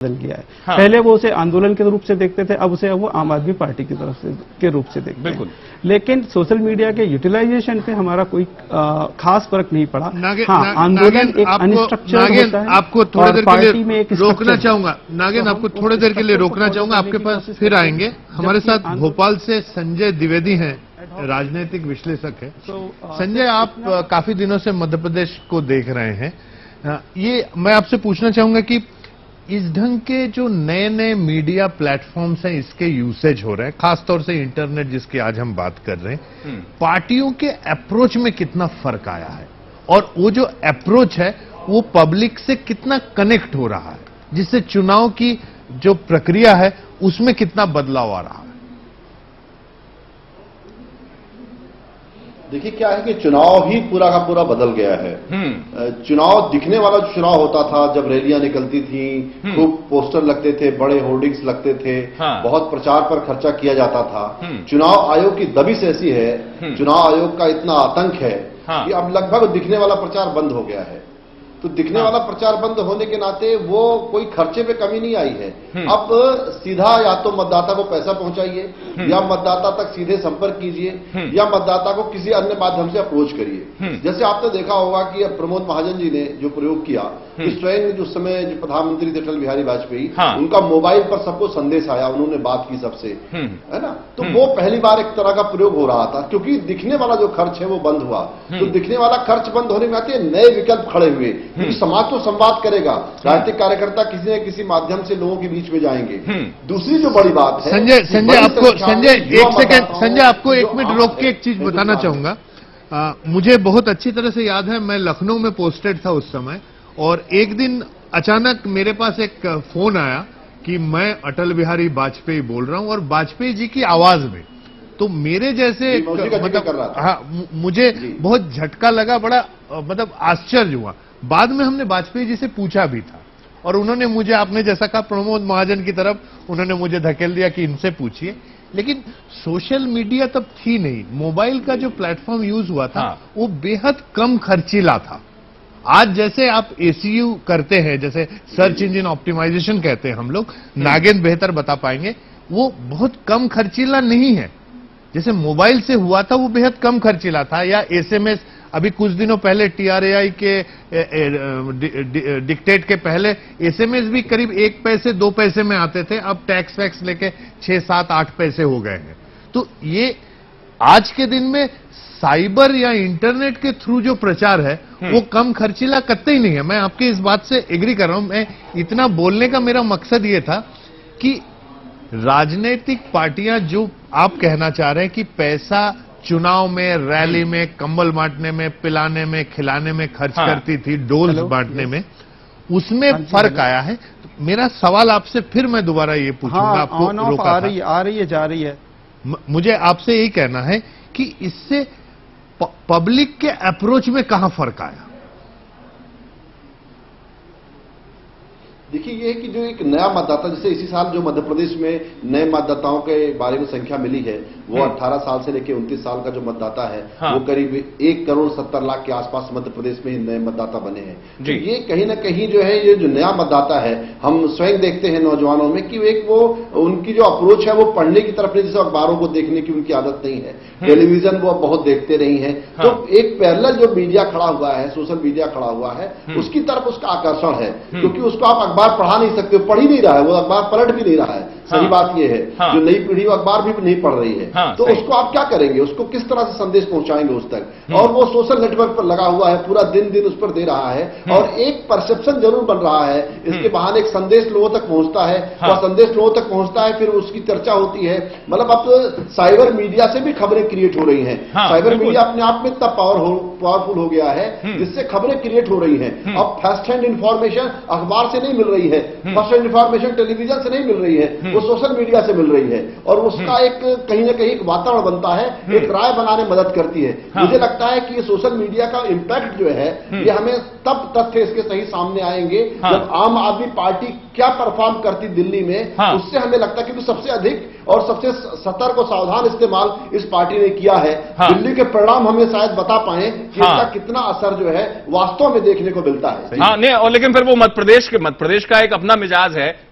बदल गया है। हाँ। पहले वो उसे आंदोलन के रूप से देखते थे, अब उसे वो आम आदमी पार्टी की तरफ से के रूप से देखते बिल्कुल। हैं। लेकिन सोशल मीडिया के यूटिलाइजेशन पे हमारा कोई खास फर्क नहीं पड़ा। हाँ, आंदोलन एक अनस्ट्रक्चर्ड होता है। आपको थोड़ी देर के लिए एक रोकना चाहूंगा नागेन, आपको थोड़ी देर के लिए रोकना चाहूंगा, आपके पास फिर आएंगे। हमारे साथ भोपाल से संजय द्विवेदी हैं, राजनीतिक विश्लेषक है। संजय, आप काफी दिनों से मध्य प्रदेश को देख रहे हैं। ये मैं आपसे पूछना चाहूंगा कि इस ढंग के जो नए नए मीडिया प्लेटफॉर्म्स हैं, इसके यूसेज हो रहे हैं, खासतौर से इंटरनेट जिसकी आज हम बात कर रहे हैं, पार्टियों के अप्रोच में कितना फर्क आया है और वो जो अप्रोच है वो पब्लिक से कितना कनेक्ट हो रहा है, जिससे चुनाव की जो प्रक्रिया है उसमें कितना बदलाव आ रहा है? देखिए, क्या है कि चुनाव ही पूरा का पूरा बदल गया है। चुनाव दिखने वाला जो चुनाव होता था, जब रैलियां निकलती थी, खूब पोस्टर लगते थे, बड़े होर्डिंग्स लगते थे, हाँ। बहुत प्रचार पर खर्चा किया जाता था। चुनाव आयोग की दबिश ऐसी है, चुनाव आयोग का इतना आतंक है कि अब लगभग दिखने वाला प्रचार बंद हो गया है। तो दिखने वाला प्रचार बंद होने के नाते वो कोई खर्चे पे कमी नहीं आई है। अब सीधा या तो मतदाता को पैसा पहुंचाइए, या मतदाता तक सीधे संपर्क कीजिए, या मतदाता को किसी अन्य माध्यम से अप्रोच करिए। जैसे आपने देखा होगा कि प्रमोद महाजन जी ने जो प्रयोग किया, कि स्वयं जो समय जो प्रधानमंत्री थे अटल बिहारी वाजपेयी, उनका मोबाइल पर सबको संदेश आया, उन्होंने बात की सबसे, है ना। तो वो पहली बार एक तरह का प्रयोग हो रहा था, क्योंकि दिखने वाला जो खर्च है वो बंद हुआ। तो दिखने वाला खर्च बंद होने के नाते नए विकल्प खड़े हुए, क्योंकि समाज तो संवाद करेगा, राजनीतिक कार्यकर्ता किसी न किसी माध्यम से लोगों के बीच में जाएंगे। दूसरी जो बड़ी बात है, संजय आपको एक मिनट रोक के एक चीज बताना चाहूंगा। मुझे बहुत अच्छी तरह से याद है, मैं लखनऊ में पोस्टेड था उस समय, और एक दिन अचानक मेरे पास एक फोन आया कि मैं अटल बिहारी वाजपेयी बोल रहा हूं और वाजपेयी जी की आवाज में। तो मेरे जैसे मुझे बहुत झटका लगा, बड़ा मतलब आश्चर्य हुआ। बाद में हमने वाजपेयी जी से पूछा भी था और उन्होंने मुझे, आपने जैसा कहा प्रमोद महाजन की तरफ उन्होंने मुझे धकेल दिया कि इनसे पूछिए। लेकिन सोशल मीडिया तब थी नहीं, मोबाइल का जो प्लेटफॉर्म यूज हुआ था वो बेहद कम खर्चीला था। आज जैसे आप एसीयू करते हैं, जैसे सर्च इंजन ऑप्टिमाइजेशन कहते हैं हम लोग, नागेन बेहतर बता पाएंगे, वो बहुत कम खर्चीला नहीं है। जैसे मोबाइल से हुआ था वो बेहद कम खर्चीला था, या एसएमएस, अभी कुछ दिनों पहले टीआरएआई के डिक्टेट के पहले एसएमएस भी करीब 1 पैसे 2 पैसे में आते थे, अब टैक्स वैक्स लेके 6, 7, 8 पैसे हो गए हैं। तो ये आज के दिन में साइबर या इंटरनेट के थ्रू जो प्रचार है वो कम खर्चीला कतई नहीं है। मैं आपकी इस बात से एग्री कर रहा हूं। मैं इतना बोलने का मेरा मकसद ये था कि राजनीतिक पार्टियां जो आप कहना चाह रहे हैं कि पैसा चुनाव में, रैली में, कंबल बांटने में, पिलाने में, खिलाने में खर्च करती थी, डोल्स बांटने में, उसमें फर्क आया है। तो मेरा सवाल आपसे फिर मैं दोबारा ये पूछूंगा, आपको रोका आ रही है जा रही है। मुझे आपसे यही कहना है कि इससे पब्लिक के अप्रोच में कहां फर्क आया? देखिए, ये है कि जो एक नया मतदाता, जैसे इसी साल जो मध्य प्रदेश में नए मतदाताओं के बारे में संख्या मिली है, वो 18 साल से लेकर 29 साल का जो मतदाता है, वो करीब 1,70,00,000 के आसपास मध्य प्रदेश में ही नए मतदाता बने हैं। तो ये कहीं ना कहीं जो है, ये जो नया मतदाता है, हम स्वयं देखते हैं नौजवानों में कि एक वो उनकी जो अप्रोच है वो पढ़ने की तरफ नहीं, जैसे अखबारों को देखने की उनकी आदत नहीं है, टेलीविजन वो बहुत देखते नहीं है। तो एक पैरेलल जो मीडिया खड़ा हुआ है, सोशल मीडिया खड़ा हुआ है, उसकी तरफ उसका आकर्षण है, क्योंकि उसको आप अखबार पढ़ा नहीं सकते, पढ़ ही नहीं रहा है, वो अखबार पलट भी नहीं रहा है। सही बात यह है, जो नई पीढ़ी वो अखबार भी नहीं पढ़ रही है, तो उसको आप क्या करेंगे, उसको किस तरह से संदेश पहुंचाएंगे उस तक? और वो सोशल नेटवर्क पर लगा हुआ है, पूरा दिन उस पर दे रहा है, और एक परसेप्शन जरूर बन रहा है, इसके बहाने एक संदेश लोगों तक पहुंचता है, और संदेश लोगों तक पहुंचता है, फिर उसकी चर्चा होती है। मतलब अब साइबर मीडिया से भी खबरें क्रिएट हो रही हैं। साइबर मीडिया अपने आप में इतना पावरफुल हो गया है, जिससे खबरें क्रिएट हो रही हैं। अब फर्स्ट हैंड इंफॉर्मेशन अखबार से नहीं मिल रही है, फर्स्ट हैंड इंफॉर्मेशन टेलीविजन से नहीं मिल रही है, वो सोशल मीडिया से मिल रही है, और उसका एक कहीं ना कहीं एक वातावरण बनता है, एक राय बनाने में मदद करती है। मुझे लगता है कि ये सोशल मीडिया का इंपैक्ट जो है, ये हमें तब तथ्य इसके सही सामने आएंगे जब आम आदमी पार्टी क्या परफॉर्म करती दिल्ली में, उससे हमें लगता है कि सबसे अधिक और सबसे सतर्क और सावधान इस्तेमाल इस पार्टी ने किया है। दिल्ली के परिणाम हमें शायद बता पाए कि इसका कितना असर जो है वास्तव में देखने को मिलता है। हाँ, नहीं, और लेकिन फिर वो मध्य प्रदेश का एक अपना मिजाज है।